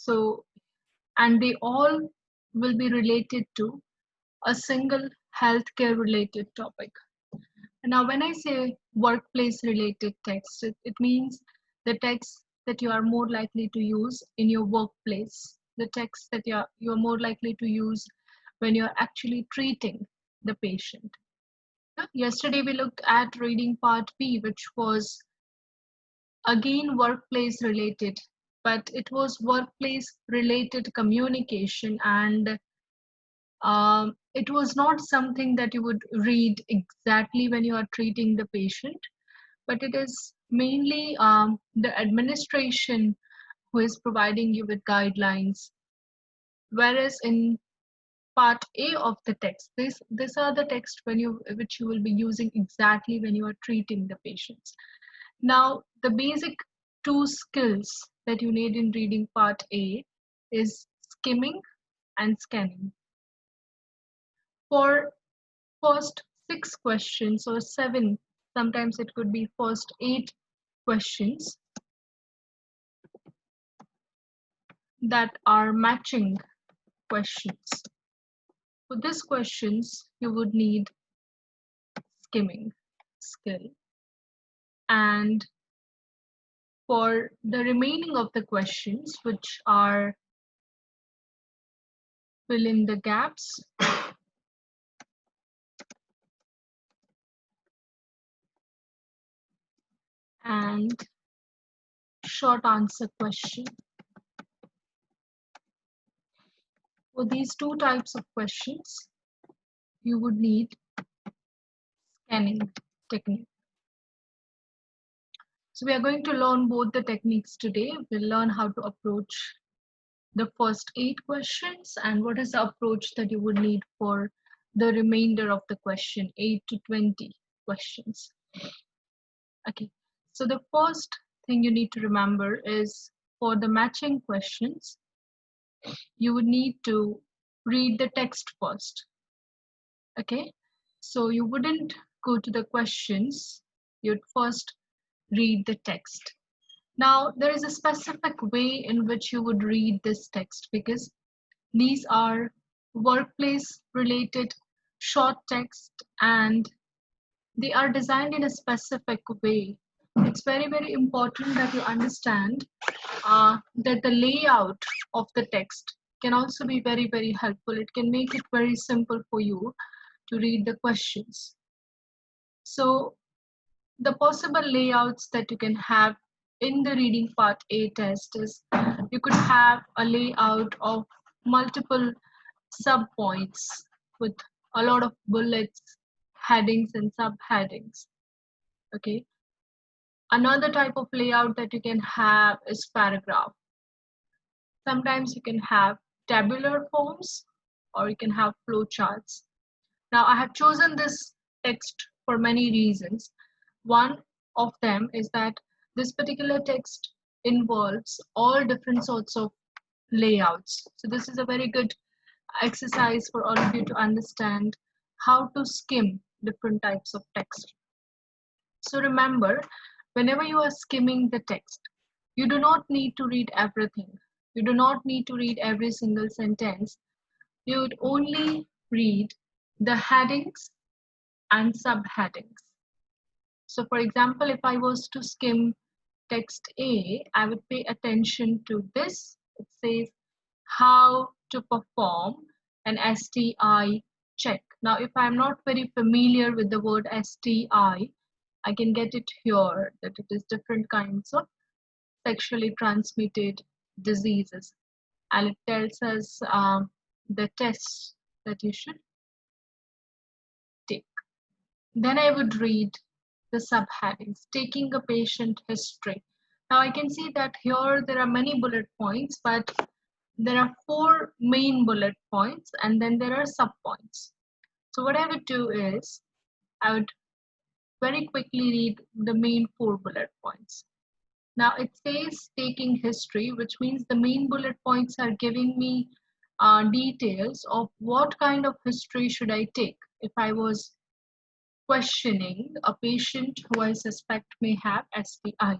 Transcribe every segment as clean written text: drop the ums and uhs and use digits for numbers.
So, and they all will be related to a single healthcare related topic. Now, when I say workplace related text, it means the text that you are more likely to use in your workplace, the text that you're more likely to use when you're actually treating the patient. Yesterday, we looked at reading part B, which was again workplace related, but it was workplace related communication, and it was not something that you would read exactly when you are treating the patient, but it is mainly the administration who is providing you with guidelines. Whereas in part A of the text, these are the text which you will be using exactly when you are treating the patients. Now, the basic two skills that you need in reading part A is skimming and scanning. For first 6 questions or 7, sometimes it could be first 8 questions that are matching questions. For these questions, you would need skimming skill. And for the remaining of the questions, which are fill in the gaps, and short answer question. For these two types of questions, you would need scanning technique. So we are going to learn both the techniques today. We'll learn how to approach the first 8 questions and what is the approach that you would need for the remainder of the question, 8 to 20 questions. Okay, so the first thing you need to remember is for the matching questions, you would need to read the text first. Okay, so you wouldn't go to the questions, you'd first read the text. Now, there is a specific way in which you would read this text because these are workplace related short text and they are designed in a specific way. It's very, very important that you understand that the layout of the text can also be very, very helpful. It can make it very simple for you to read the questions. So the possible layouts that you can have in the reading part A test is you could have a layout of multiple subpoints with a lot of bullets, headings and subheadings. Okay. Another type of layout that you can have is paragraph. Sometimes you can have tabular forms or you can have flowcharts. Now I have chosen this text for many reasons. One of them is that this particular text involves all different sorts of layouts. So this is a very good exercise for all of you to understand how to skim different types of text. So remember, whenever you are skimming the text, you do not need to read everything. You do not need to read every single sentence. You would only read the headings and subheadings. So for example, if I was to skim text A, I would pay attention to this. It says how to perform an STI check. Now, if I'm not very familiar with the word STI, I can get it here that it is different kinds of sexually transmitted diseases. And it tells us the tests that you should take. Then I would read the subheadings, taking a patient history. Now I can see that here there are many bullet points, but there are 4 main bullet points and then there are subpoints. So what I would do is I would very quickly read the main 4 bullet points. Now it says taking history, which means the main bullet points are giving me details of what kind of history should I take if I was questioning a patient who I suspect may have STI.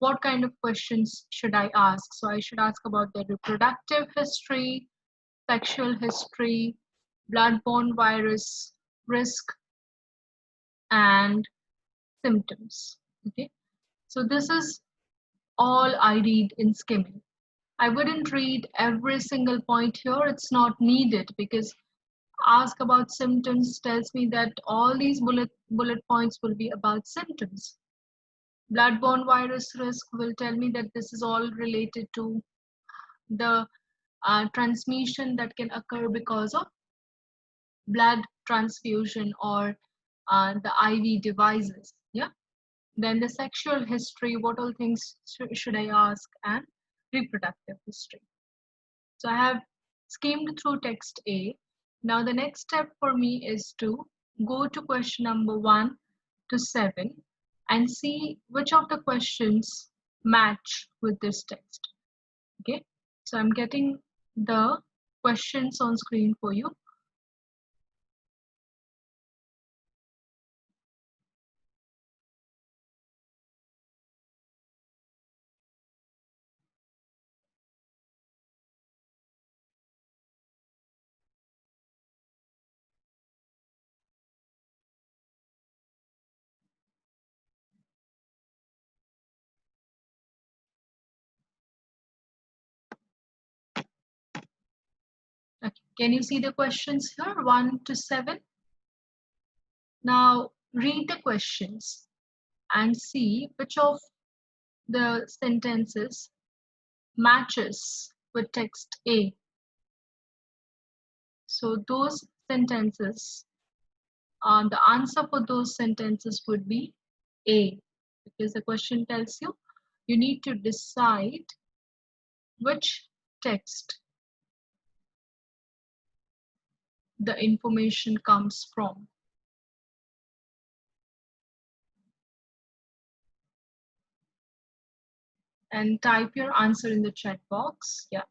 what kind of questions should I ask? So I should ask about their reproductive history, sexual history, blood-borne virus risk, and symptoms. Okay, so this is all I read in skimming. I wouldn't read every single point here. It's not needed because ask about symptoms tells me that all these bullet points will be about symptoms. Blood-borne virus risk will tell me that this is all related to the transmission that can occur because of blood transfusion or the IV devices. Yeah. Then the sexual history, what all things should I ask, and reproductive history. So I have skimmed through text A. Now the next step for me is to go to question number 1 to 7 and see which of the questions match with this text. Okay, so I'm getting the questions on screen for you. Okay. Can you see the questions here, 1 to 7? Now read the questions and see which of the sentences matches with text A. So those sentences, the answer for those sentences would be A, because the question tells you you need to decide which text the information comes from. And type your answer in the chat box. Yeah.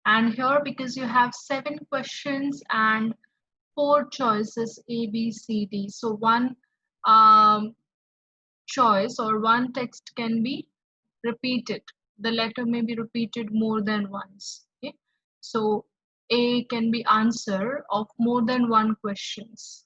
And here, because you have 7 questions and 4 choices, A, B, C, D. So one choice or one text can be repeated. The letter may be repeated more than once. Okay? So A can be answer of more than one questions.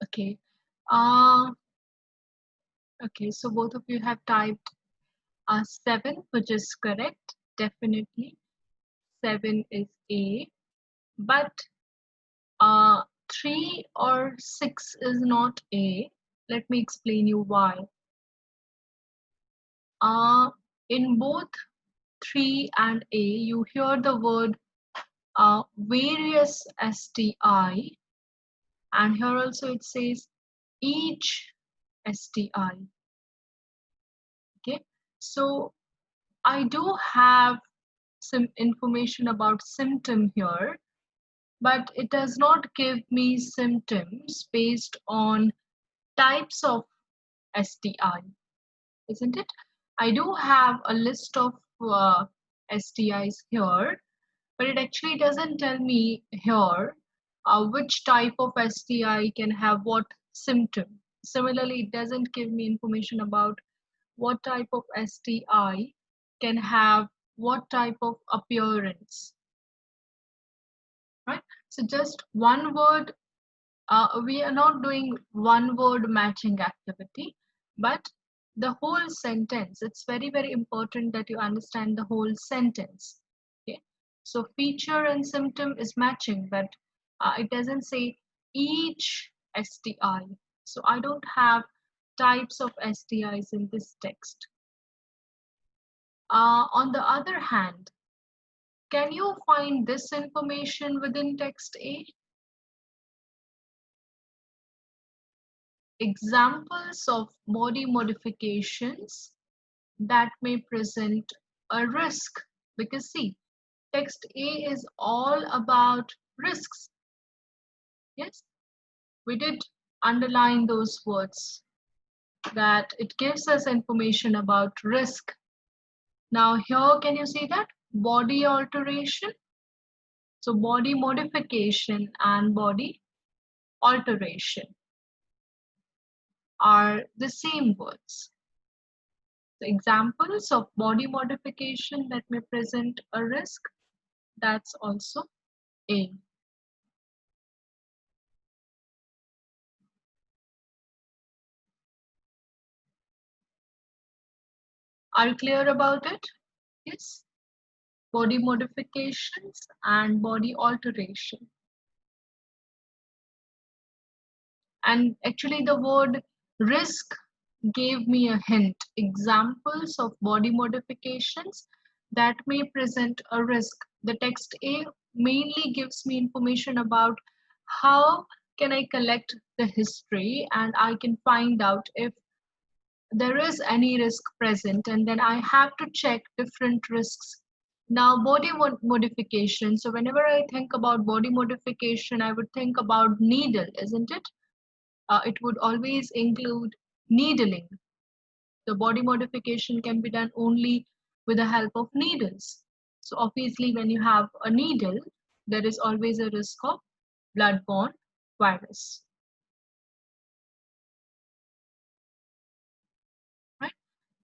Okay. Uh, okay, so both of you have typed 7, which is correct. Definitely 7 is A. But 3 or 6 is not A. Let me explain you why. In both 3 and A, you hear the word various STI, and here also it says each STI. Okay, so I do have some information about symptom here, but it does not give me symptoms based on types of STI, isn't it? I do have a list of STIs here, but it actually doesn't tell me here which type of STI can have what symptom. Similarly, it doesn't give me information about what type of STI can have what type of appearance, right? So just one word, we are not doing one word matching activity, but the whole sentence. It's very, very important that you understand the whole sentence. Okay, so feature and symptom is matching, but it doesn't say each STI. So I don't have types of STIs in this text. On the other hand, can you find this information within text A? Examples of body modifications that may present a risk. Because see, text A is all about risks. Yes, we did underline those words that it gives us information about risk. Now here, can you see that? Body alteration. So body modification and body alteration are the same words. So examples of body modification that may present a risk, that's also A. Are you clear about it? Yes. Body modifications and body alteration. And actually the word risk gave me a hint. Examples of body modifications that may present a risk. The text A mainly gives me information about how can I collect the history and I can find out if there is any risk present, and then I have to check different risks. Now body modification, so whenever I think about body modification I would think about needle, isn't it? It would always include needling. The body modification can be done only with the help of needles. So obviously when you have a needle, there is always a risk of blood-borne virus. Right?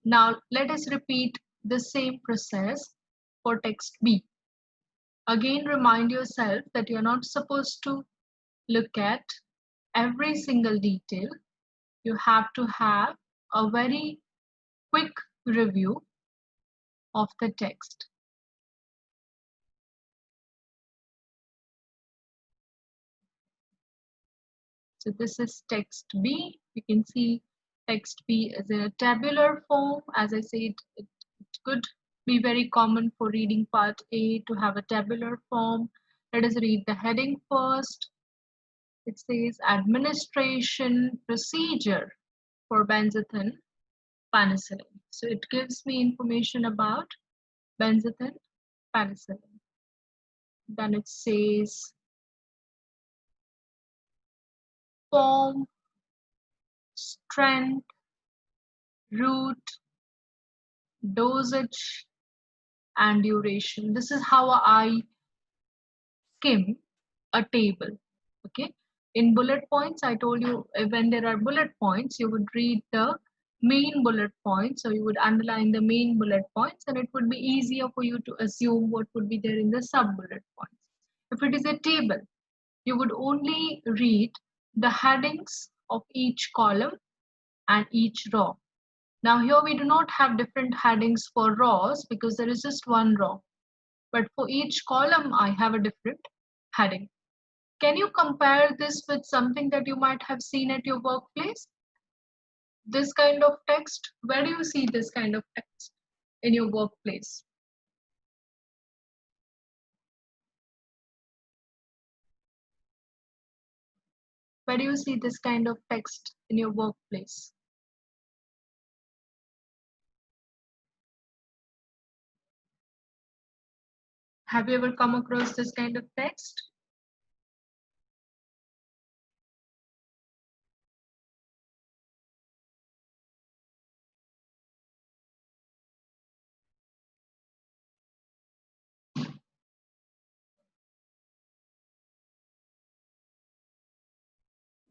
Now let us repeat the same process for text B. Again, remind yourself that you're not supposed to look at every single detail. You have to have a very quick review of the text. So this is text B. You can see text B is in a tabular form. As I said, it could be very common for reading part A to have a tabular form. Let us read the heading first. It says administration procedure for benzathine penicillin. So it gives me information about benzathine penicillin. Then it says form, strength, route, dosage, and duration. This is how I skim a table. Okay. In bullet points, I told you when there are bullet points, you would read the main bullet points. So you would underline the main bullet points and it would be easier for you to assume what would be there in the sub bullet points. If it is a table, you would only read the headings of each column and each row. Now here we do not have different headings for rows because there is just one row. But for each column, I have a different heading. Can you compare this with something that you might have seen at your workplace? This kind of text, where do you see this kind of text in your workplace? Where do you see this kind of text in your workplace? Have you ever come across this kind of text?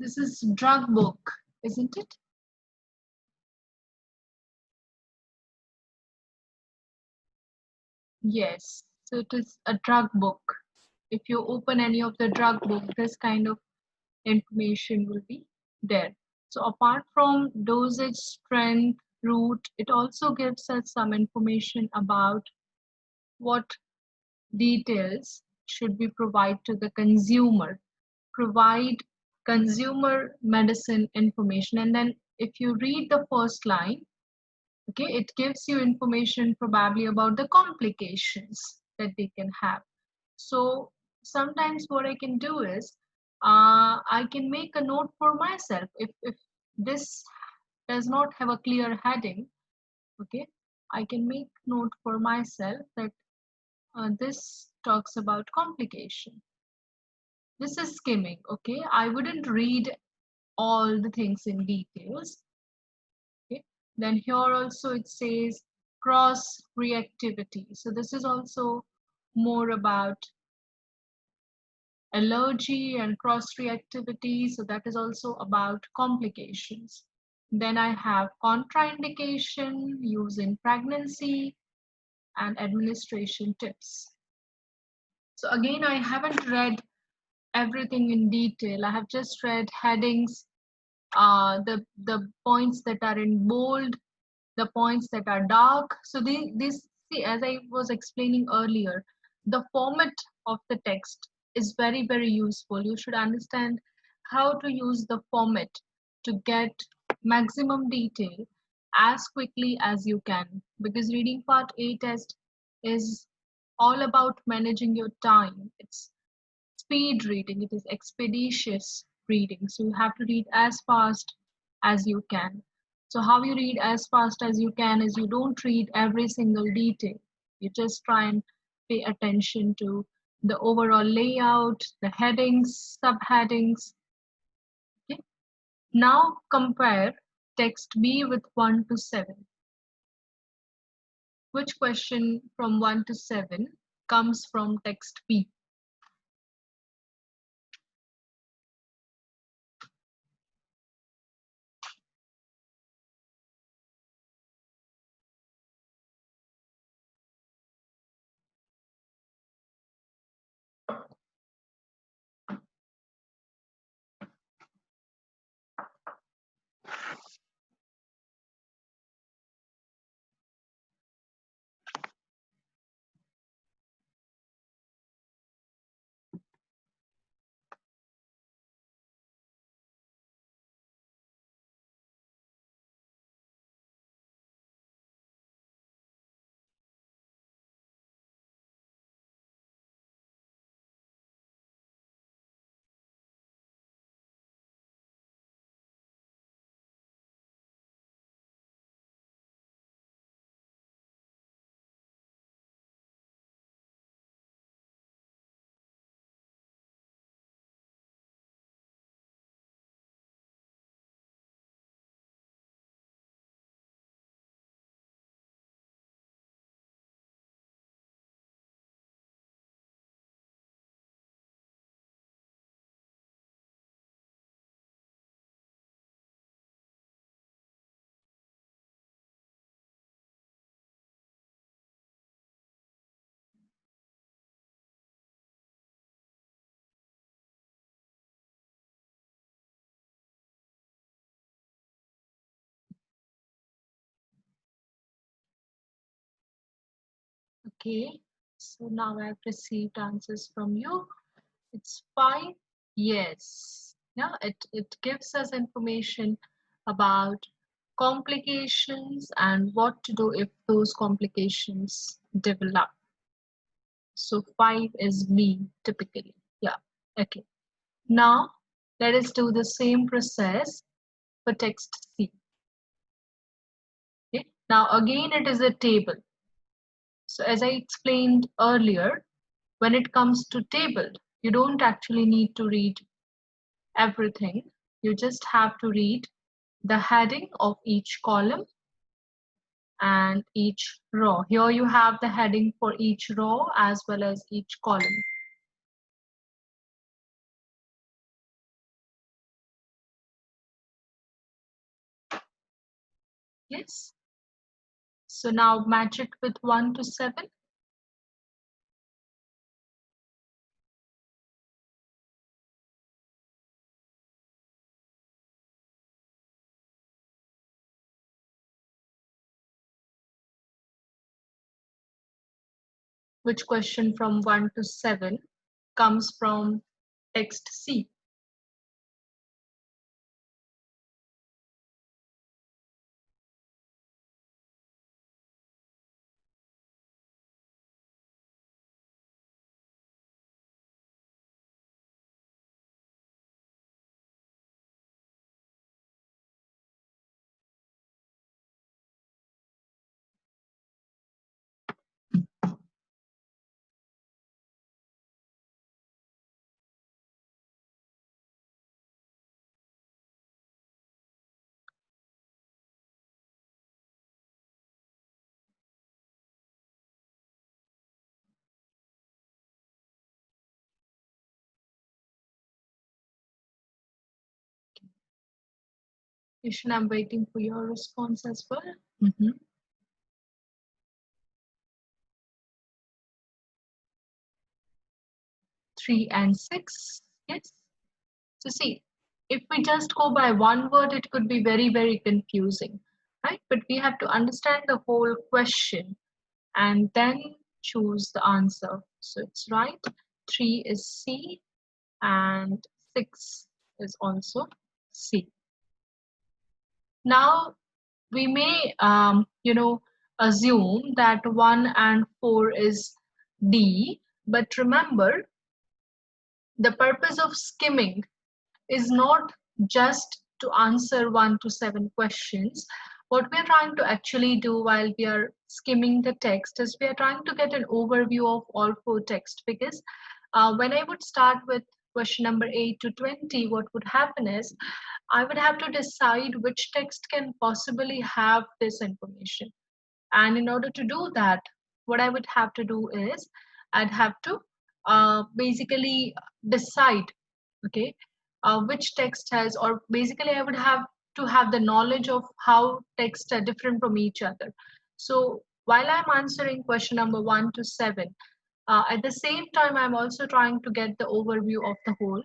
This is drug book, isn't it? Yes, so it is a drug book. If you open any of the drug book, this kind of information will be there. So apart from dosage, strength, route, it also gives us some information about what details should be provided to the consumer. Provide consumer medicine information. And then if you read the first line, Okay, it gives you information probably about the complications that they can have. So sometimes what I can do is I can make a note for myself if this does not have a clear heading. Okay, I can make note for myself that this talks about complication. This is skimming. Okay, I wouldn't read all the things in details. Okay, then here also it says cross reactivity. So this is also more about allergy and cross reactivity. So that is also about complications. Then I have contraindication, use in pregnancy, and administration tips. So again, I haven't read everything in detail. I have just read headings, the points that are in bold, the points that are dark. So this, see, as I was explaining earlier, the format of the text is very, very useful. You should understand how to use the format to get maximum detail as quickly as you can, because reading part A test is all about managing your time. It's speed reading, it is expeditious reading. So you have to read as fast as you can. So, how you read as fast as you can is you don't read every single detail. You just try and pay attention to the overall layout, the headings, subheadings. Okay. Now compare text B with 1 to 7. Which question from 1 to 7 comes from text B? Okay, so now I've received answers from you. It's 5. Yes. Yeah, it gives us information about complications and what to do if those complications develop. So 5 is B typically. Yeah. Okay. Now let us do the same process for text C. Okay. Now again it is a table. So as I explained earlier, when it comes to table, you don't actually need to read everything. You just have to read the heading of each column and each row. Here you have the heading for each row as well as each column. Yes. So now match it with 1 to 7. Which question from 1 to 7 comes from text C? Ishan, I'm waiting for your response as well. Mhm. 3 and 6. Yes. So see, if we just go by one word, it could be very, very confusing, right? But we have to understand the whole question and then choose the answer. So it's right. 3 is C and 6 is also C. Now we may, assume that 1 and 4 is D, but remember the purpose of skimming is not just to answer 1 to 7 questions. What we're trying to actually do while we are skimming the text is we are trying to get an overview of all four texts, because when I would start with question number 8 to 20, what would happen is I would have to decide which text can possibly have this information. And in order to do that, what I would have to do is I'd have to basically decide, okay, which text has, or basically I would have to have the knowledge of how texts are different from each other. So while I'm answering question number 1 to 7, at the same time, I'm also trying to get the overview of the whole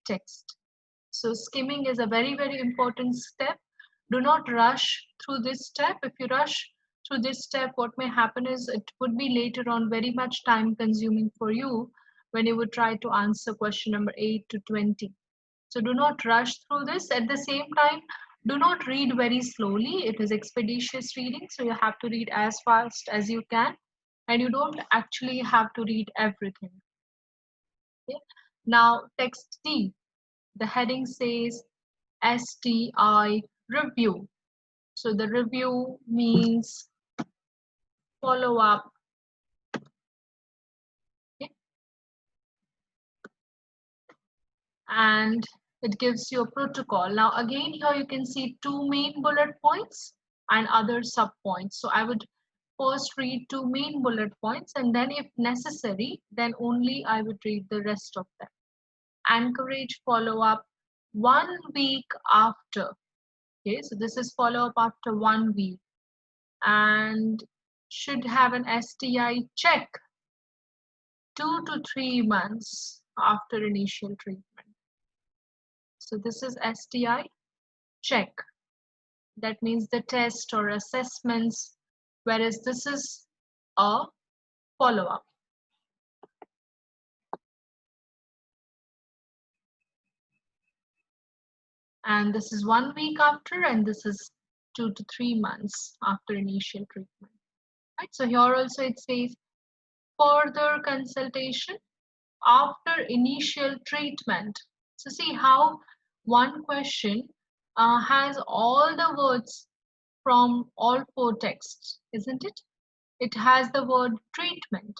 text. So skimming is a very, very important step. Do not rush through this step. If you rush through this step, what may happen is it would be later on very much time consuming for you when you would try to answer question number 8 to 20. So do not rush through this. At the same time, do not read very slowly. It is expeditious reading, so you have to read as fast as you can, and you don't actually have to read everything. Okay? Now, text D. The heading says STI review. So the review means follow up. Okay? And it gives you a protocol. Now again, here you can see two main bullet points and other sub points. So I would first read two main bullet points, and then if necessary, then only I would read the rest of them. Encourage follow up 1 week after. Okay, so this is follow up after 1 week, and should have an STI check 2 to 3 months after initial treatment. So this is STI check. That means the test or assessments, whereas this is a follow up. And this is 1 week after, and this is 2 to 3 months after initial treatment. Right? So here also it says further consultation after initial treatment. So see how one question has all the words from all four texts, isn't it? It has the word treatment.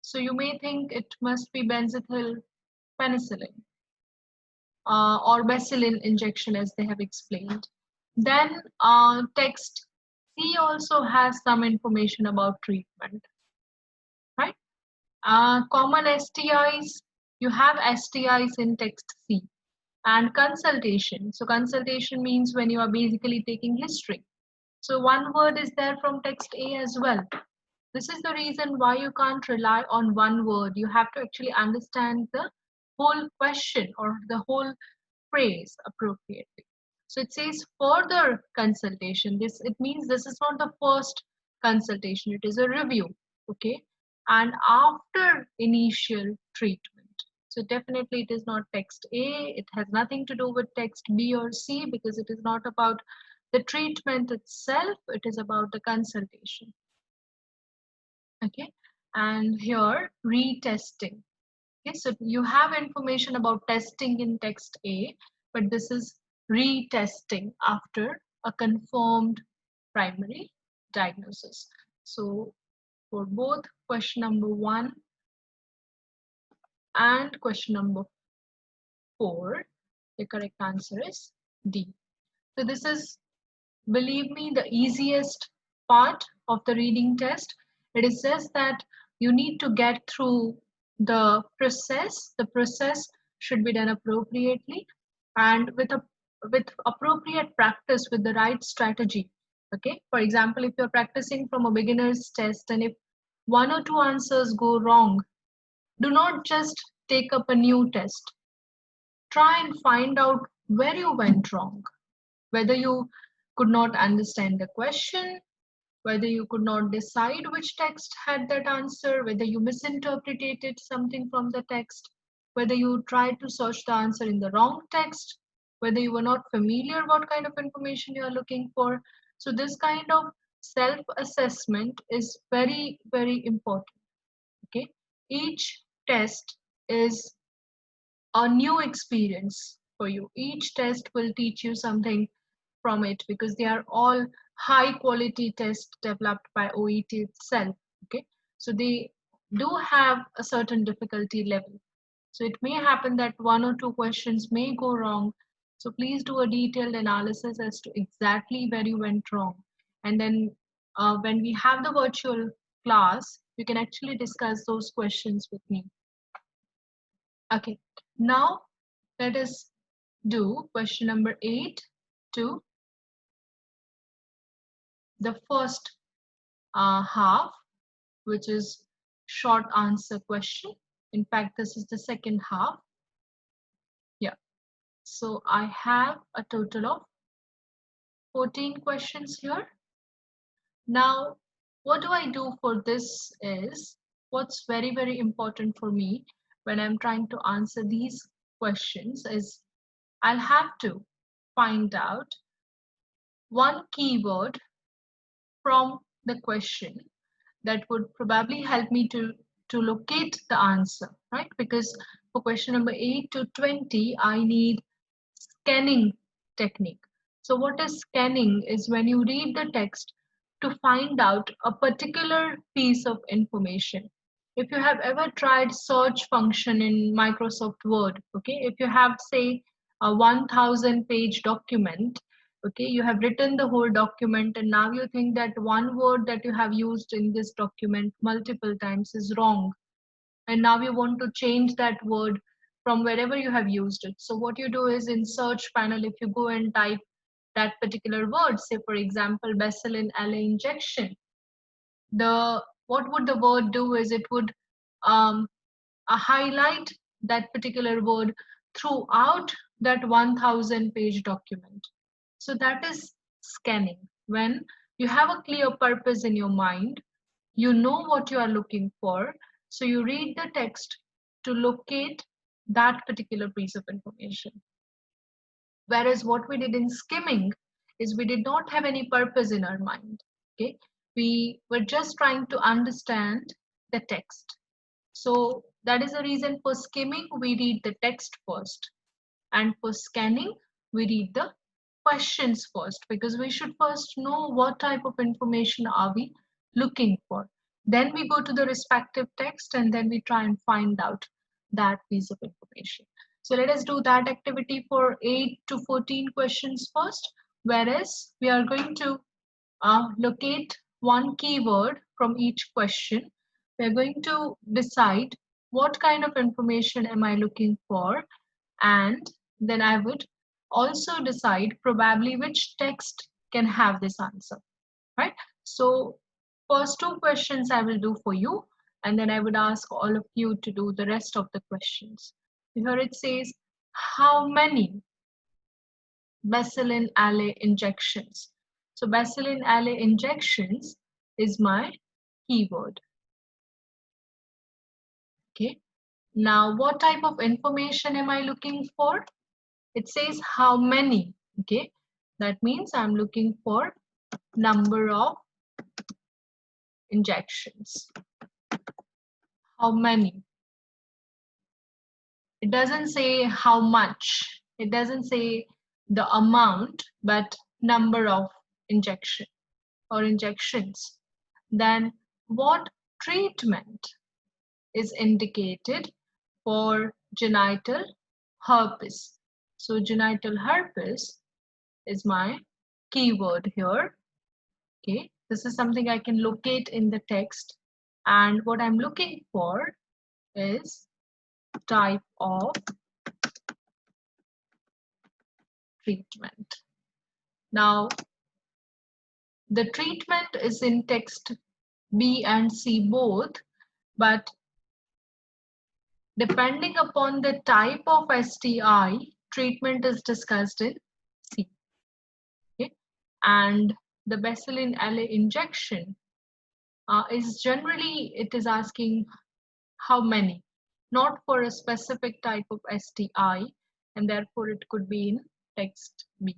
So you may think it must be benzyl penicillin or Bacillin injection, as they have explained. Then text C also has some information about treatment, right? Common STIs, you have STIs in text C. And consultation. So consultation means when you are basically taking history. So one word is there from text A as well. This is the reason why you can't rely on one word. You have to actually understand the whole question or the whole phrase appropriately. So it says further consultation. This it means this is not the first consultation, it is a review. Okay. And after initial treatment. So definitely it is not text A. It has nothing to do with text B or C, because it is not about the treatment itself, it is about the consultation. Okay. And here retesting. Okay, so you have information about testing in text A, but this is retesting after a confirmed primary diagnosis. So for both question number 1 and question number 4, the correct answer is D. So this is, believe me, the easiest part of the reading test. It is just that you need to get through the process. The process should be done appropriately and with a with appropriate practice, with the right strategy. Okay, for example, if you're practicing from a beginner's test and if one or two answers go wrong, do not just take up a new test. Try and find out where you went wrong, whether you could not understand the question, whether you could not decide which text had that answer, whether you misinterpreted something from the text, whether you tried to search the answer in the wrong text, whether you were not familiar what kind of information you are looking for. So this kind of self-assessment is very, very important. Okay, each test is a new experience for you. Each test will teach you something from it because they are all high quality tests developed by OET itself. Okay, so they do have a certain difficulty level. So it may happen that one or two questions may go wrong. So please do a detailed analysis as to exactly where you went wrong. And then when we have the virtual class, you can actually discuss those questions with me. Okay, now let us do question number 8 to the first half, which is short answer question. In fact, this is the second half. Yeah. So I have a total of 14 questions here. Now, what do I do for this is what's very, very important for me when I'm trying to answer these questions is I'll have to find out one keyword from the question that would probably help me to locate the answer, right? Because for question number 8 to 20, I need scanning technique. So what is scanning is when you read the text to find out a particular piece of information. If you have ever tried search function in Microsoft Word, okay, if you have say a 1000 page document, okay, you have written the whole document and now you think that one word that you have used in this document multiple times is wrong, and now you want to change that word from wherever you have used it. So what you do is in search panel, if you go and type that particular word, say for example Bacillin LA injection, the what would the word do is it would um, highlight that particular word throughout that 1000 page document. So that is scanning. When you have a clear purpose in your mind, you know what you are looking for, so you read the text to locate that particular piece of information. Whereas what we did in skimming is we did not have any purpose in our mind. Okay, we were just trying to understand the text. So that is the reason for skimming we read the text first, and for scanning we read the questions first, because we should first know what type of information are we looking for. Then we go to the respective text and then we try and find out that piece of information. So let us do that activity for 8 to 14 questions first, whereas we are going to locate one keyword from each question. We're going to decide what kind of information am I looking for, and then I would also decide probably which text can have this answer, right? So first two questions I will do for you, and then I would ask all of you to do the rest of the questions. Here it says, how many Bacillin LA injections? So Bacillin LA injections is my keyword. Okay. Now, what type of information am I looking for? It says how many. Okay. That means I'm looking for number of injections. How many? It doesn't say how much. It doesn't say the amount, but number of injection or injections. Then what treatment is indicated for genital herpes? So genital herpes is my keyword here. Okay, this is something I can locate in the text, and what I'm looking for is type of treatment. Now, the treatment is in text B and C both, but depending upon the type of STI, treatment is discussed in C. Okay? And the Bacillin LA injection is generally, it is asking how many, not for a specific type of STI, and therefore it could be in text B.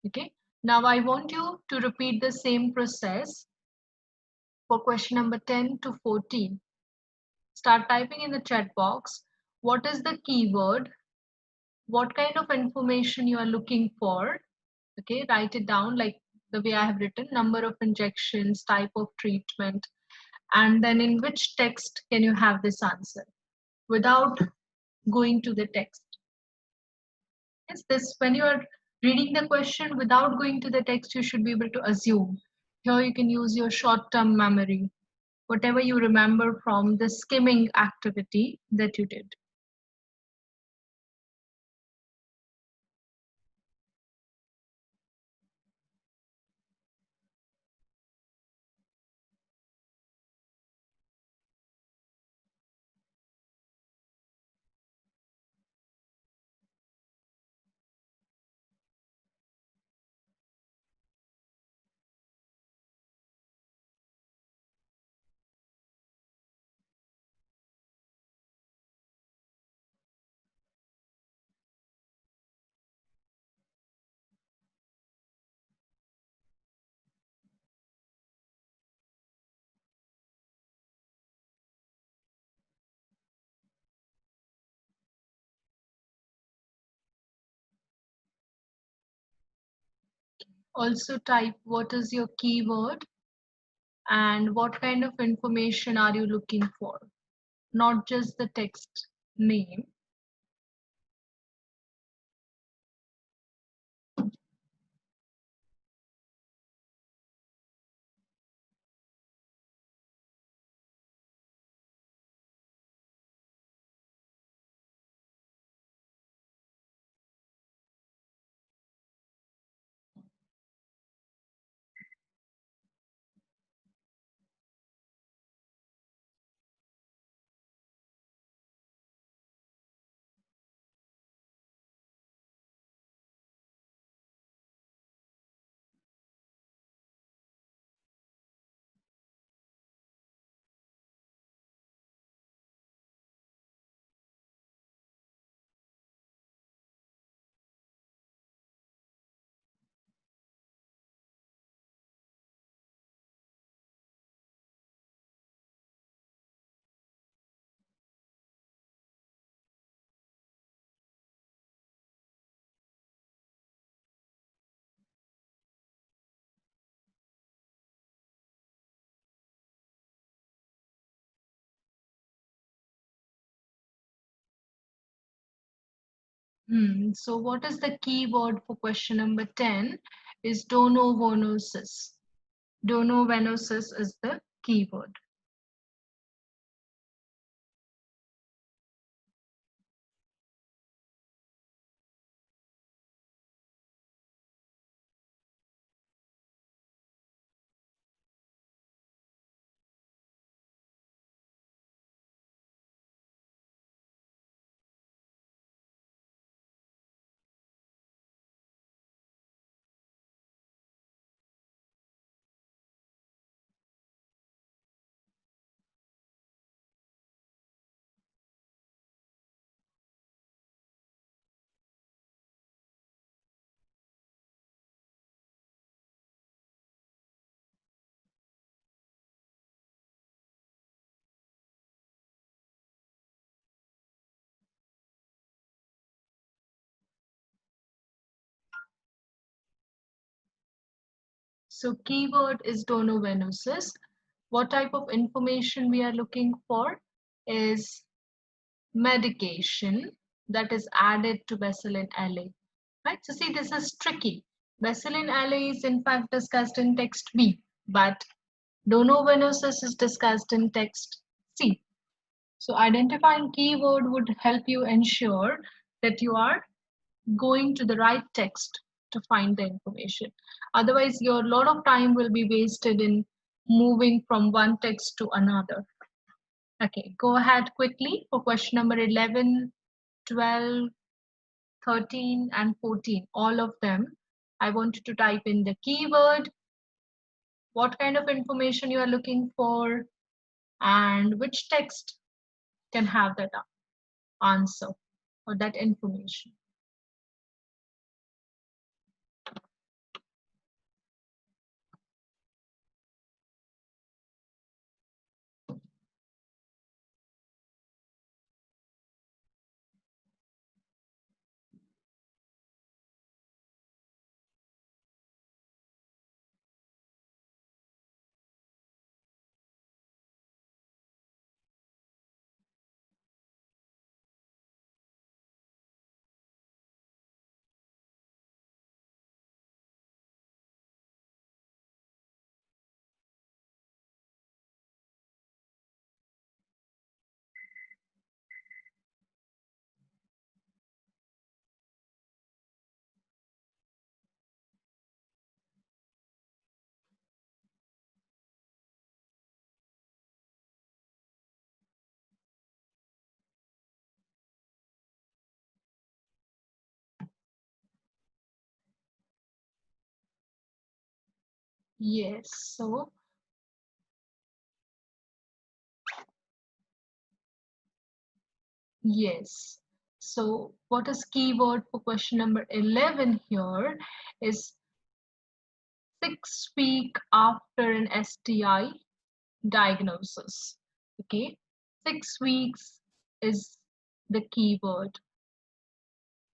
Okay. Now I want you to repeat the same process for question number 10 to 14. Start typing in the chat box. What is the keyword? What kind of information you are looking for? Okay, write it down like the way I have written, number of injections, type of treatment, and then in which text can you have this answer without going to the text. Yes, this when you are reading the question without going to the text, you should be able to assume. Here you can use your short-term memory, whatever you remember from the skimming activity that you did. Also type what is your keyword and what kind of information are you looking for, not just the text name. So what is the keyword for question number 10 is donovenosis. Donovenosis is the keyword. So keyword is donovenosis. What type of information we are looking for is medication that is added to Bacillin LA. Right? So see, this is tricky. Bacillin LA is in fact discussed in text B, but donovenosis is discussed in text C. So identifying keyword would help you ensure that you are going to the right text to find the information. Otherwise, your lot of time will be wasted in moving from one text to another. Okay, go ahead quickly for question number 11, 12, 13, and 14. All of them, I want you to type in the keyword, what kind of information you are looking for, and which text can have that answer or that information. Yes, so yes. So what is keyword for question number 11 here is 6 week after an STI diagnosis. Okay, 6 weeks is the keyword.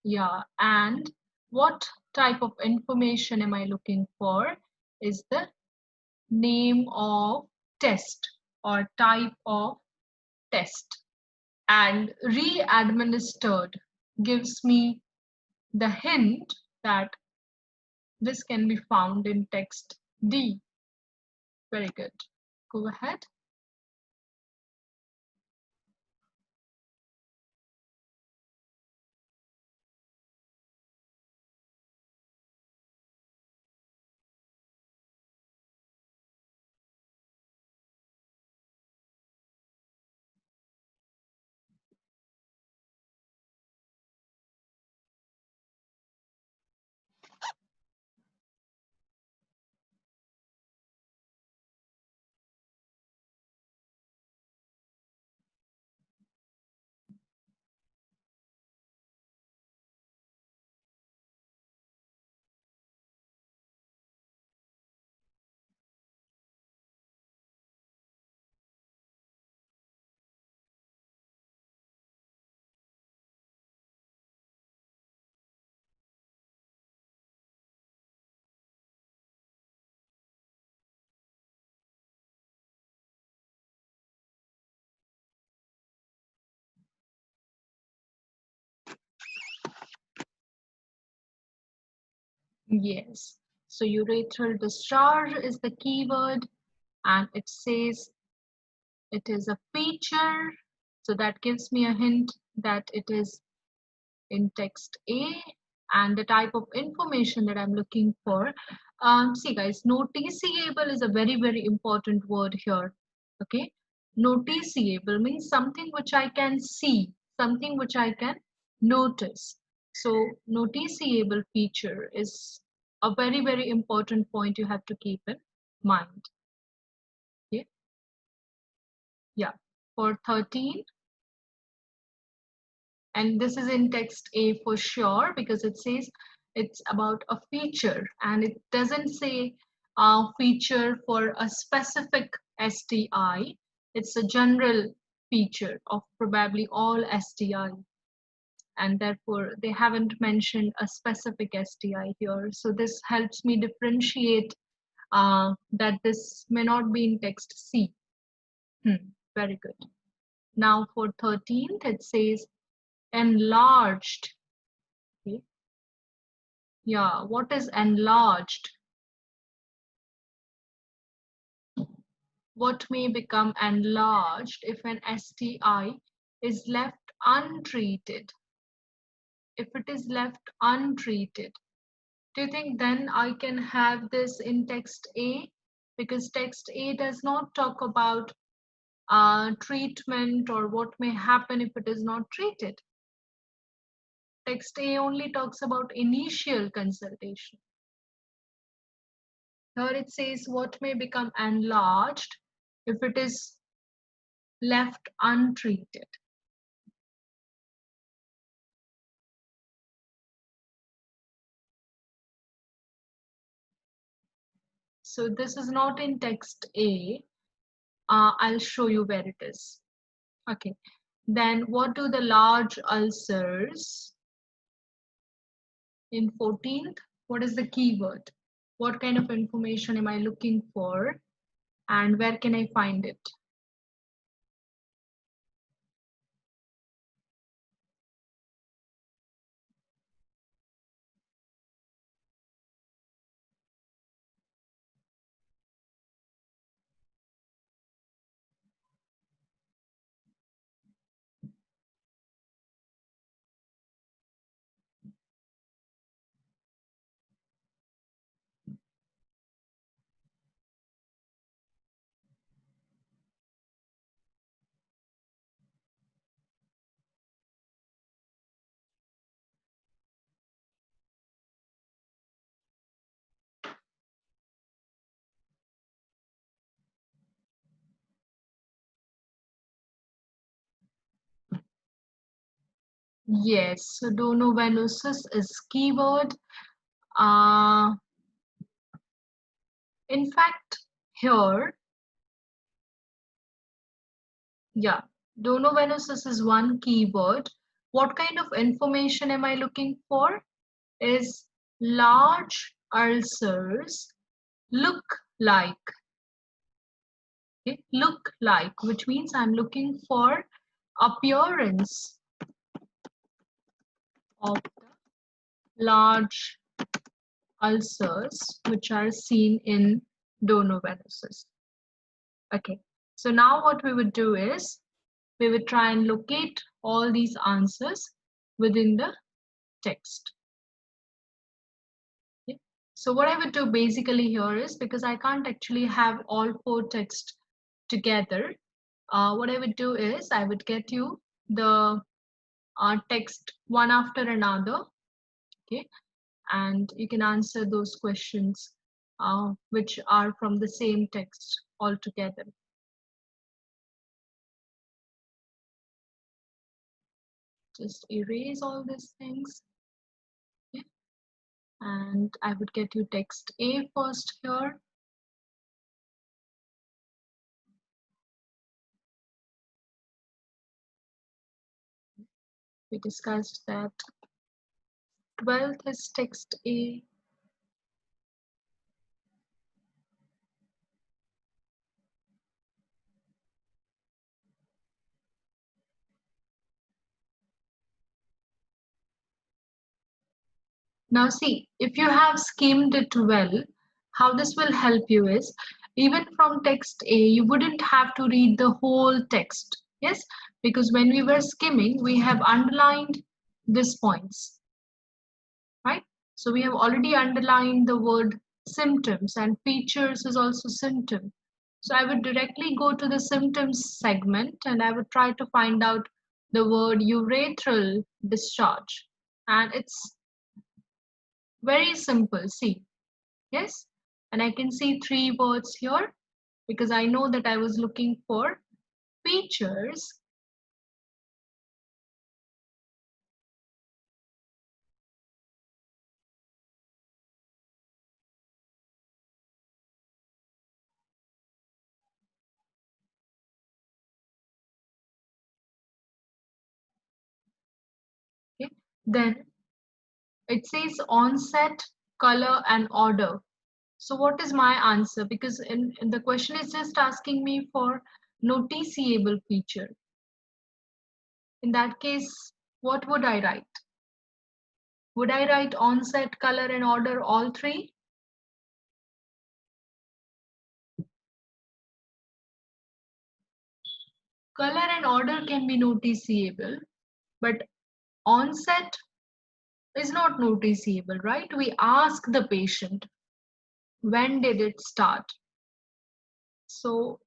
Yeah, and what type of information am I looking for is the name of test or type of test. And re-administered gives me the hint that this can be found in text D. Very good. Go ahead. Yes. So urethral discharge is the keyword and it says it is a feature. So that gives me a hint that it is in text A, and the type of information that I'm looking for. See guys, noticeable is a very, very important word here. Okay. Noticeable means something which I can see, something which I can notice. So noticeable feature is a very, very important point you have to keep in mind. Okay. Yeah. For 13, and this is in text A for sure because it says it's about a feature and it doesn't say a feature for a specific STI. It's a general feature of probably all STI, and therefore they haven't mentioned a specific STI here. So this helps me differentiate that this may not be in text C. Very good. Now for 13th, it says enlarged. Okay. Yeah, what is enlarged? What may become enlarged if an STI is left untreated? if it is left untreated, do you think then I can have this in text A? Because text A does not talk about treatment or what may happen if it is not treated. Text A only talks about initial consultation. Here it says what may become enlarged if it is left untreated. So this is not in text A. I'll show you where it is. Okay. Then what do the large ulcers in 14th? What is the keyword? What kind of information am I looking for? And where can I find it? Yes, so donovenosus is keyword. Uh, in fact, here, yeah, donovenosus is one keyword. What kind of information am I looking for? Is large ulcers look like, okay, look like, which means I'm looking for appearance of large ulcers which are seen in donovenosus. Okay, so now what we would do is we would try and locate all these answers within the text. Okay. So what I would do basically here is, because I can't actually have all four texts together, what I would do is I would get you the text one after another, okay, and you can answer those questions which are from the same text altogether. Just erase all these things. Okay. And I would get you text A first here. We discussed that 12th is text A. Now see, if you have skimmed it well, how this will help you is, even from text A, you wouldn't have to read the whole text. Yes, because when we were skimming, we have underlined these points, right? So we have already underlined the word symptoms, and features is also symptom. So I would directly go to the symptoms segment and I would try to find out the word urethral discharge. And it's very simple. See, yes, and I can see three words here because I know that I was looking for features. Okay, then it says onset, color, and order. So what is my answer? Because in the question is just asking me for noticeable feature. In that case, what would I write? Would I write onset, color, and order all three? Color and order can be noticeable, but onset is not noticeable, right? We ask the patient, when did it start? So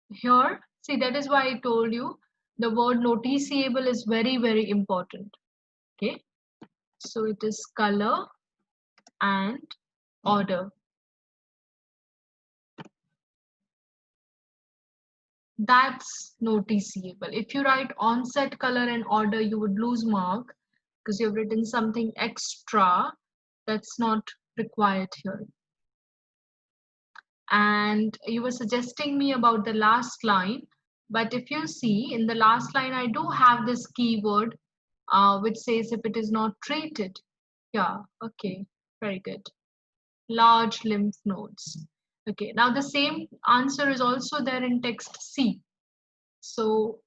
here, see, that is why I told you the word noticeable is very, very important. Okay, so it is color and order. That's noticeable. If you write onset, color, and order, you would lose mark because you've written something extra that's not required here. And you were suggesting me about the last line, but if you see in the last line, I do have this keyword which says if it is not treated. Yeah, okay, very good. Large lymph nodes. Okay, now the same answer is also there in text C. So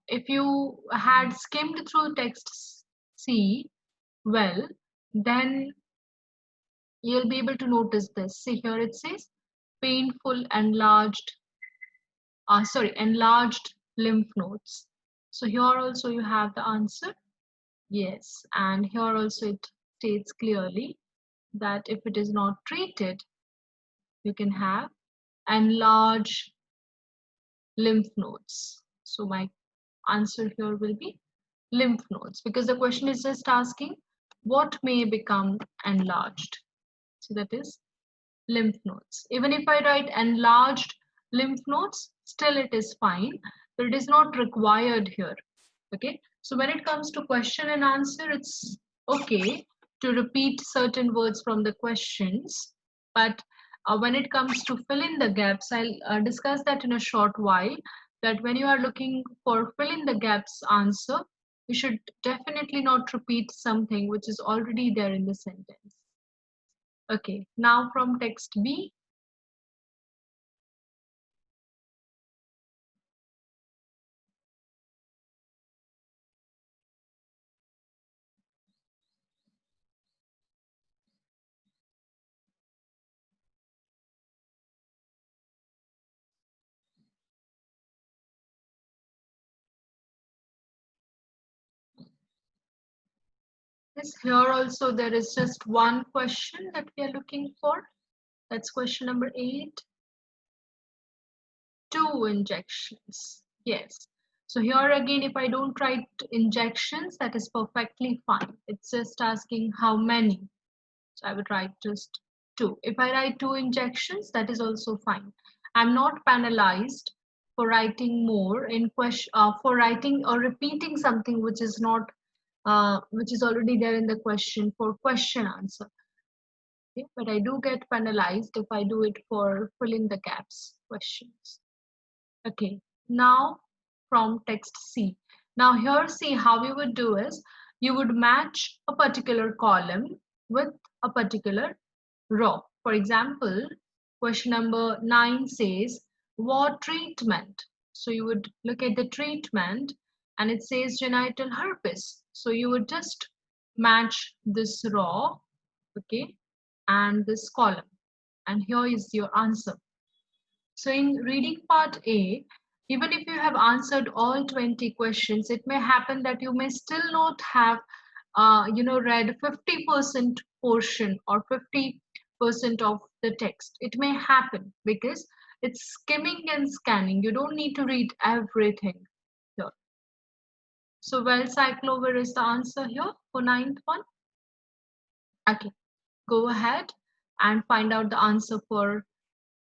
if you had skimmed through text C well, then you'll be able to notice this. See here it says painful enlarged lymph nodes. So here also you have the answer. Yes, and here also it states clearly that if it is not treated, you can have enlarged lymph nodes. So my answer here will be lymph nodes because the question is just asking what may become enlarged. So that is lymph nodes. Even if I write enlarged lymph nodes, still it is fine, but it is not required here. Okay, so when it comes to question and answer, it's okay to repeat certain words from the questions, but when it comes to fill in the gaps, I'll discuss that in a short while. That when you are looking for fill in the gaps answer, you should definitely not repeat something which is already there in the sentence. Okay, now from text B. Yes, here also there is just one question that we are looking for. That's question number 8. 2 injections. Yes. So here again, if I don't write injections, that is perfectly fine. It's just asking how many. So I would write just 2. If I write 2 injections, that is also fine. I'm not penalized for writing more in question, for writing or repeating something which is not, which is already there in the question for question answer. Okay? But I do get penalized if I do it for fill in the gaps questions. Okay, now from text C. Now here see how you would do is you would match a particular column with a particular row. For example, question number 9 says what treatment? So you would look at the treatment and it says genital herpes. So you would just match this row, okay, and this column. And here is your answer. So in reading part A, even if you have answered all 20 questions, it may happen that you may still not have, read 50% portion or 50% of the text. It may happen because it's skimming and scanning. You don't need to read everything here. So valcyclovir is the answer here for ninth one. Okay, go ahead and find out the answer for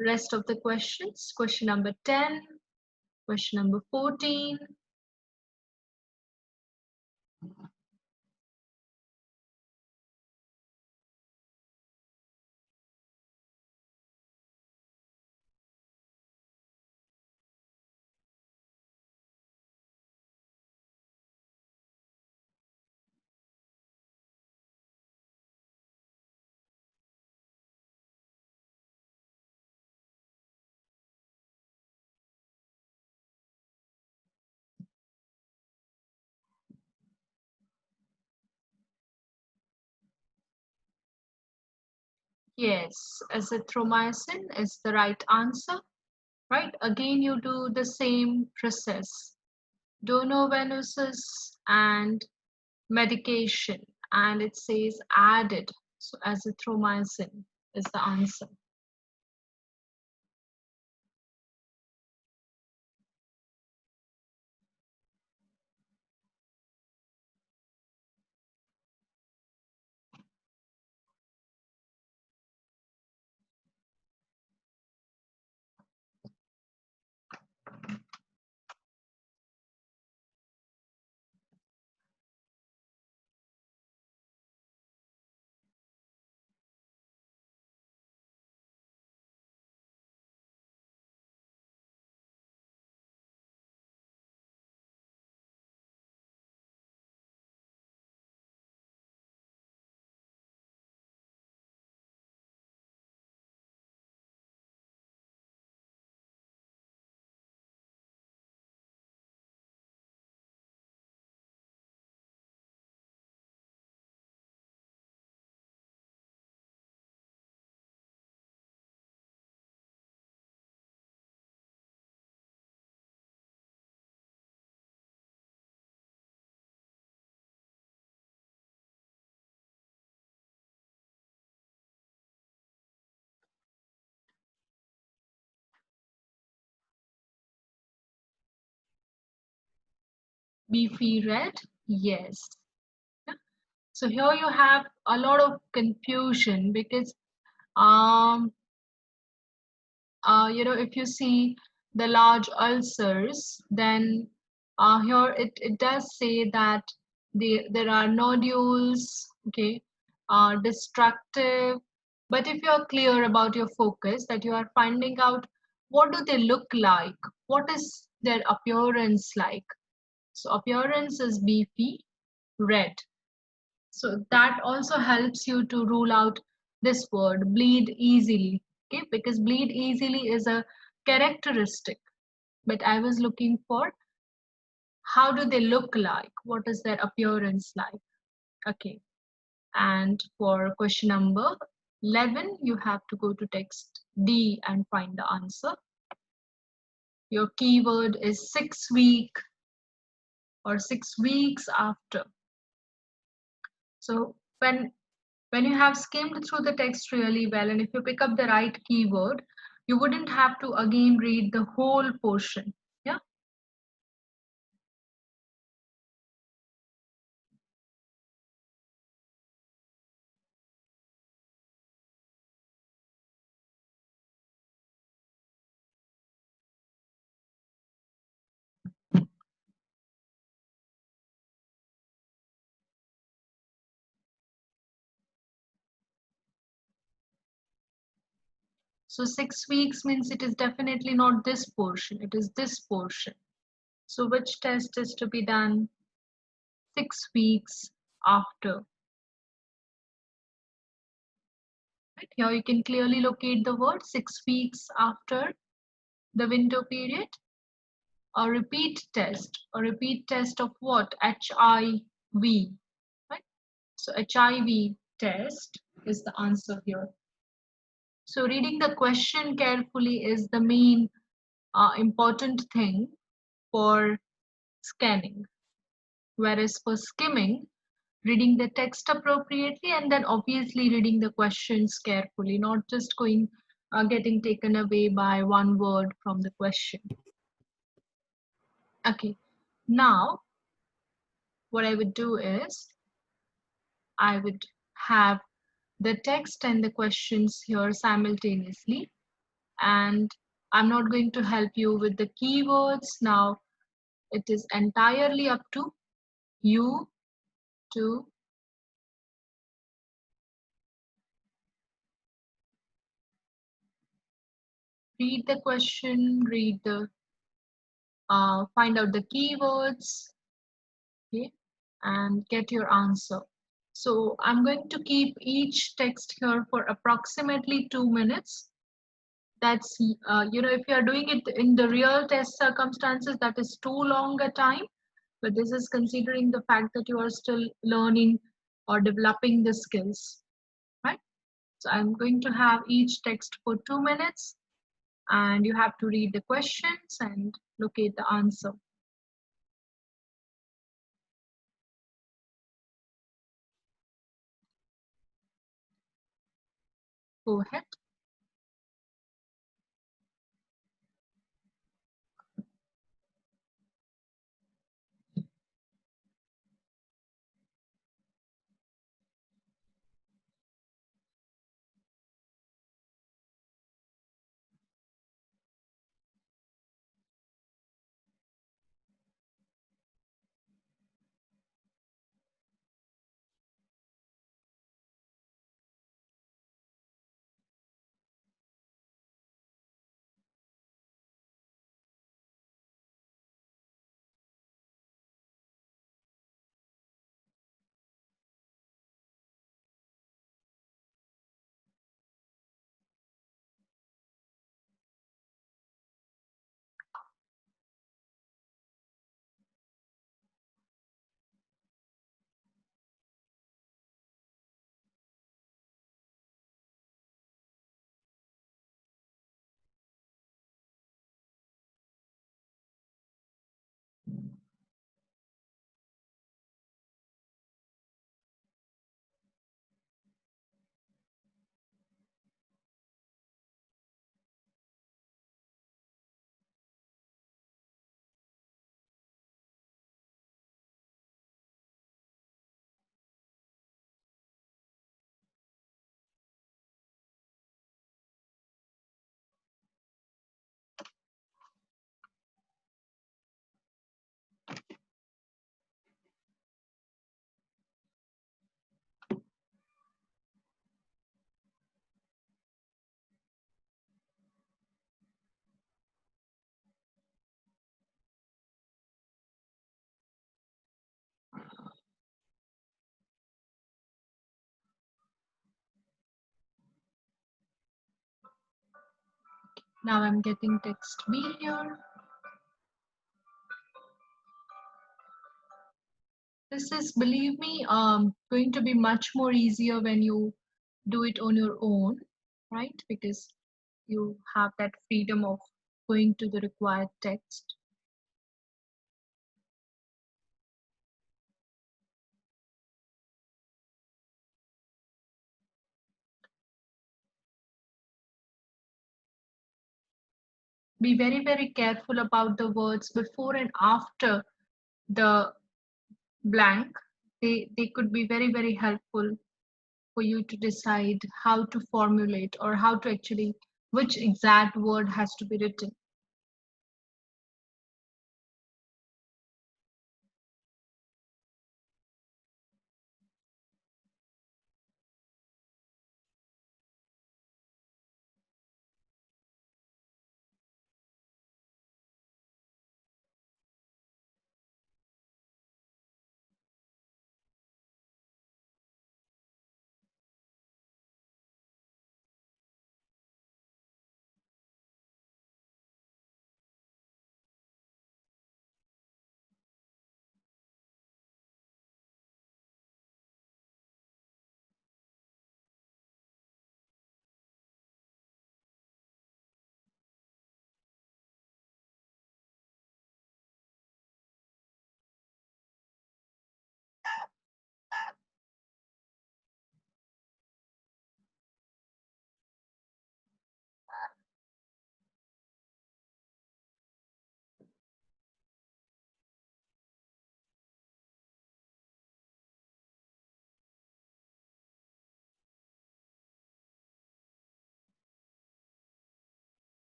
rest of the questions. Question number 10. Question number 14. Yes, azithromycin is the right answer. Right? Again, you do the same process. Donovenosis and medication. and it says added. So azithromycin is the answer. Beefy red? Yes. Yeah. So here you have a lot of confusion because um if you see the large ulcers, then here it does say that there are nodules, okay, destructive. But if you are clear about your focus, that you are finding out what do they look like, what is their appearance like. So appearance is beefy red. So that also helps you to rule out this word, bleed easily. Okay, because bleed easily is a characteristic. But I was looking for how do they look like? What is their appearance like? Okay. And for question number 11, you have to go to text D and find the answer. Your keyword is 6 week or 6 weeks after. So when you have skimmed through the text really well, and if you pick up the right keyword, you wouldn't have to again read the whole portion. Yeah. So 6 weeks means it is definitely not this portion, it is this portion. So which test is to be done 6 weeks after? Right? Here you can clearly locate the word 6 weeks after the window period. A repeat test. A repeat test of what? HIV. Right? So HIV test is the answer here. So reading the question carefully is the main important thing for scanning. Whereas for skimming, reading the text appropriately and then obviously reading the questions carefully, not just getting taken away by one word from the question. Okay, now what I would do is I would have the text and the questions here simultaneously, and I'm not going to help you with the keywords now. It is entirely up to you to read the question, find out the keywords, okay, and get your answer. So I'm going to keep each text here for approximately 2 minutes. That's, if you are doing it in the real test circumstances, that is too long a time. But this is considering the fact that you are still learning or developing the skills, right? So I'm going to have each text for 2 minutes, and you have to read the questions and locate the answer. Go ahead. Now I'm getting text B here. This is, believe me, going to be much more easier when you do it on your own, right? Because you have that freedom of going to the required text. Be very, very careful about the words before and after the blank. They could be very, very helpful for you to decide how to formulate or how to actually, which exact word has to be written.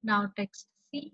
Now text C.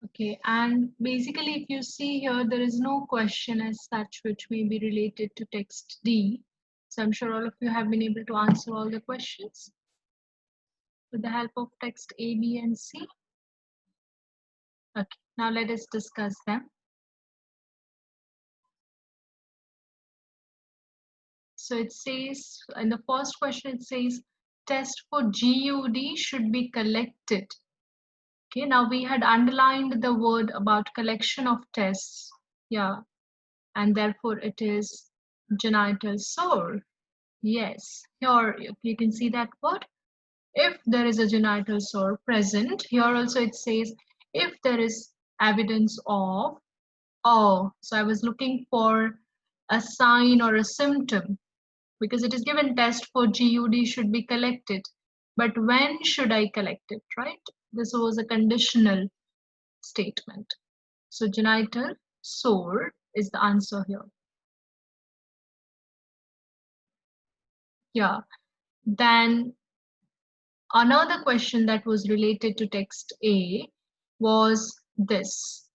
Okay, and basically if you see here, there is no question as such which may be related to text D. So I'm sure all of you have been able to answer all the questions with the help of text A, B, and C. Okay, now let us discuss them. So it says, in the first question, it says, test for GUD should be collected. Okay, now we had underlined the word about collection of tests. Yeah, and therefore it is genital sore. Yes, here you can see that word. If there is a genital sore present, here also it says if there is evidence of, oh, so I was looking for a sign or a symptom because it is given test for GUD should be collected. But when should I collect it, right? This was a conditional statement. So genital sore is the answer here. Yeah. Then another question that was related to text A was this: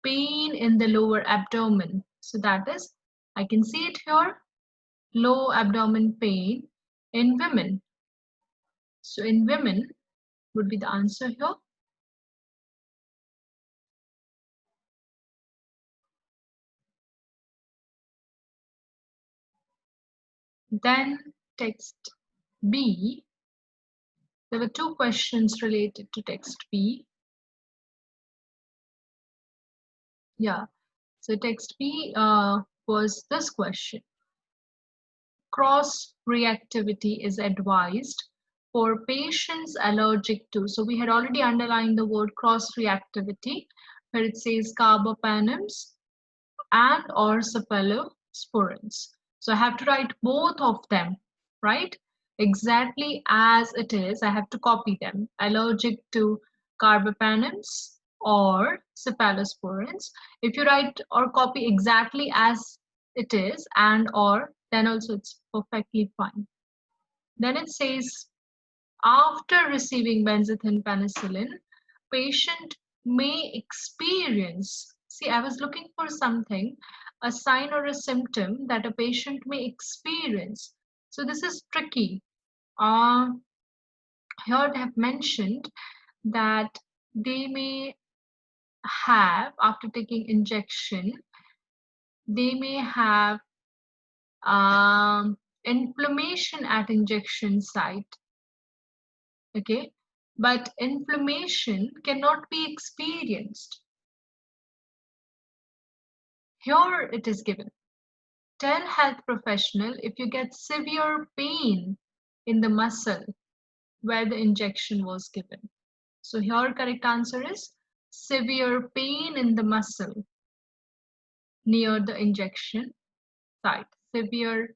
pain in the lower abdomen. So that is, I can see it here, low abdomen pain in women. So in women would be the answer here. Then text B, there were two questions related to text B. Yeah, so text B was this question: cross reactivity is advised for patients allergic to. So we had already underlined the word cross reactivity where it says carbapenems and or cephalosporins. So I have to write both of them, right? Exactly as it is, I have to copy them. Allergic to carbapenems or cephalosporins. If you write or copy exactly as it is and or, then also it's perfectly fine. Then it says, after receiving benzathine penicillin, patient may experience, see, I was looking for something, a sign or a symptom that a patient may experience. So this is tricky. Here I have mentioned that they may have, after taking injection, they may have inflammation at injection site. Okay, but inflammation cannot be experienced. Here it is given: tell health professional if you get severe pain in the muscle where the injection was given. So here correct answer is severe pain in the muscle near the injection site. Severe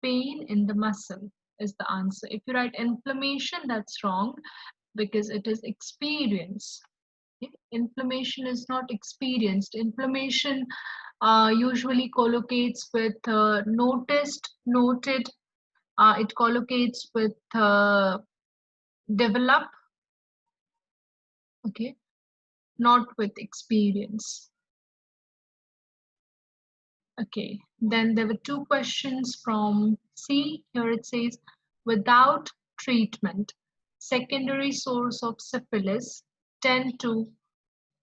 pain in the muscle is the answer. If you write inflammation, that's wrong because it is experience. Okay? Inflammation is not experienced. Inflammation usually collocates with noticed, noted. It collocates with develop, okay, not with experience. Okay, then there were two questions from C. Here it says, without treatment, secondary source of syphilis tend to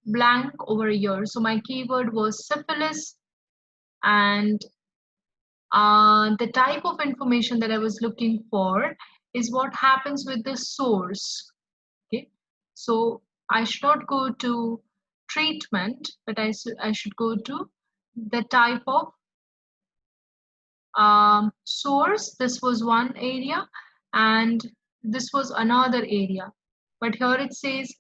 blank over a year. So my keyword was syphilis, and the type of information that I was looking for is what happens with the source. Okay, so I should not go to treatment, but I should go to the type of source. This was one area, and this was another area. But here it says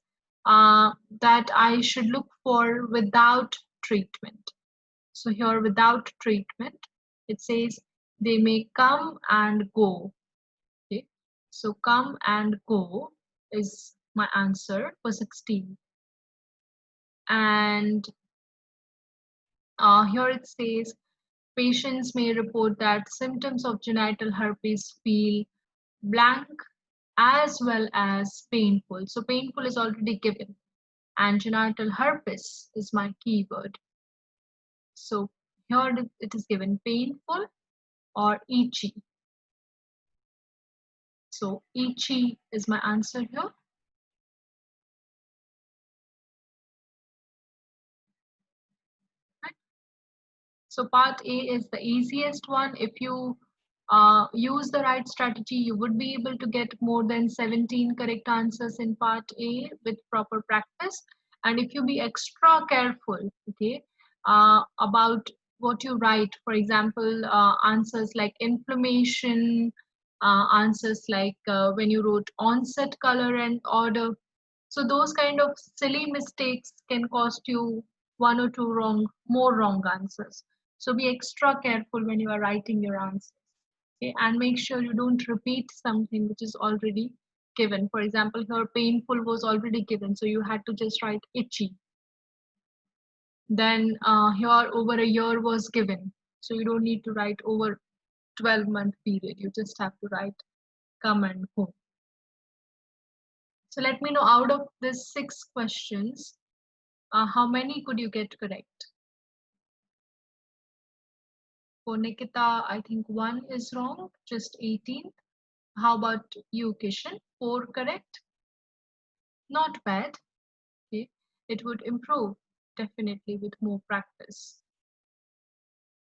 that I should look for without treatment. So here without treatment, it says they may come and go. Okay, so come and go is my answer for 16. And here it says patients may report that symptoms of genital herpes feel blank as well as painful. So painful is already given. and genital herpes is my keyword. So here it is given painful or itchy. So itchy is my answer here. Right? So part A is the easiest one. If you use the right strategy, you would be able to get more than 17 correct answers in part A with proper practice. And if you be extra careful, okay, about what you write, for example, answers like inflammation, answers like when you wrote onset, color, and order. So those kind of silly mistakes can cost you one or two more wrong answers. So be extra careful when you are writing your answers. Okay, and make sure you don't repeat something which is already given. For example, here painful was already given, so you had to just write itchy. Then here over a year was given, so you don't need to write over 12-month period. You just have to write come and go. So let me know out of these 6 questions, how many could you get correct? For Nikita, I think 1 is wrong, just 18. How about you, Kishan? 4 correct? Not bad. Okay. It would improve definitely with more practice.